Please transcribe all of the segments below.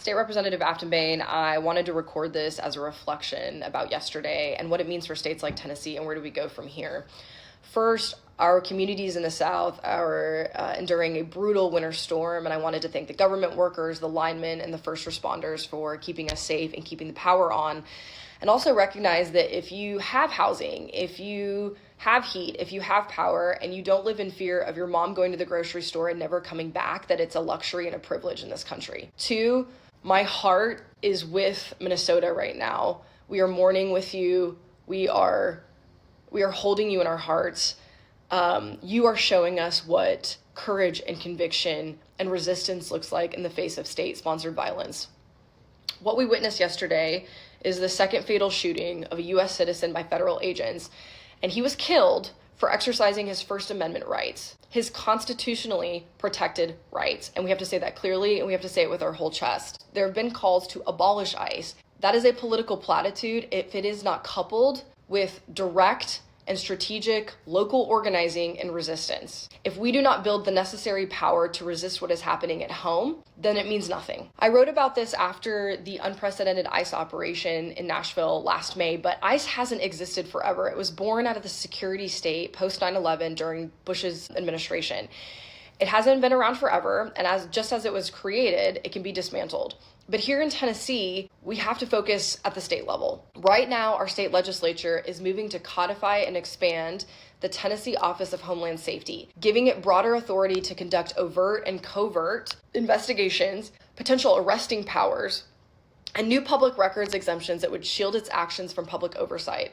State Representative Afton-Bain, I wanted to record this as a reflection about yesterday and what it means for states like Tennessee and where do we go from here. First, our communities in the South are enduring a brutal winter storm, and I wanted to thank the government workers, the linemen, and the first responders for keeping us safe and keeping the power on. And also recognize that if you have housing, if you have heat, if you have power, and you don't live in fear of your mom going to the grocery store and never coming back, that it's a luxury and a privilege in this country. Two, my heart is with Minnesota right now. We are mourning with you. We are holding you in our hearts. You are showing us what courage and conviction and resistance looks like in the face of state-sponsored violence. What we witnessed yesterday is the second fatal shooting of a U.S. citizen by federal agents, and he was killed for exercising his First Amendment rights, his constitutionally protected rights. And we have to say that clearly, and we have to say it with our whole chest. There have been calls to abolish ICE. That is a political platitude if it is not coupled with direct and strategic local organizing and resistance. If we do not build the necessary power to resist what is happening at home, then it means nothing. I wrote about this after the unprecedented ICE operation in Nashville last May, but ICE hasn't existed forever. It was born out of the security state post 9/11 during Bush's administration. It hasn't been around forever, and just as it was created, it can be dismantled. But here in Tennessee, we have to focus at the state level. Right now, our state legislature is moving to codify and expand the Tennessee Office of Homeland Safety, giving it broader authority to conduct overt and covert investigations, potential arresting powers, and new public records exemptions that would shield its actions from public oversight.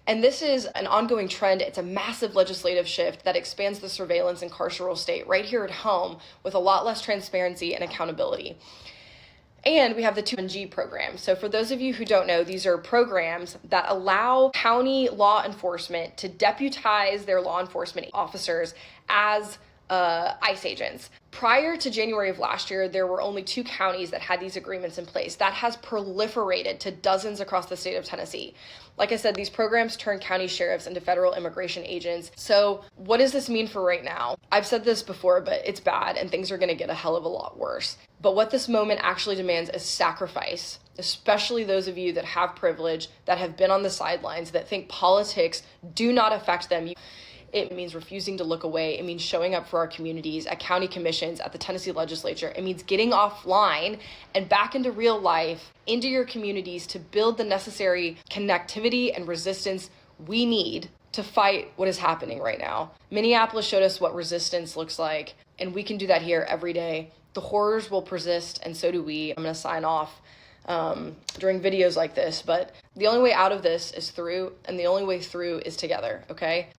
And this is an ongoing trend. It's a massive legislative shift that expands the surveillance and carceral state right here at home with a lot less transparency and accountability. And we have the 2NG program. So for those of you who don't know, these are programs that allow county law enforcement to deputize their law enforcement officers as ICE agents. Prior to January of last year, there were only 2 counties that had these agreements in place. That has proliferated to dozens across the state of Tennessee. Like I said, these programs turn county sheriffs into federal immigration agents. So what does this mean for right now? I've said this before, but it's bad and things are going to get a hell of a lot worse. But what this moment actually demands is sacrifice, especially those of you that have privilege, that have been on the sidelines, that think politics do not affect them. It means refusing to look away. It means showing up for our communities at county commissions, at the Tennessee legislature. It means getting offline and back into real life, into your communities to build the necessary connectivity and resistance we need to fight what is happening right now. Minneapolis showed us what resistance looks like, and we can do that here every day. The horrors will persist, and so do we. I'm going to sign off during videos like this, but the only way out of this is through, and the only way through is together, okay?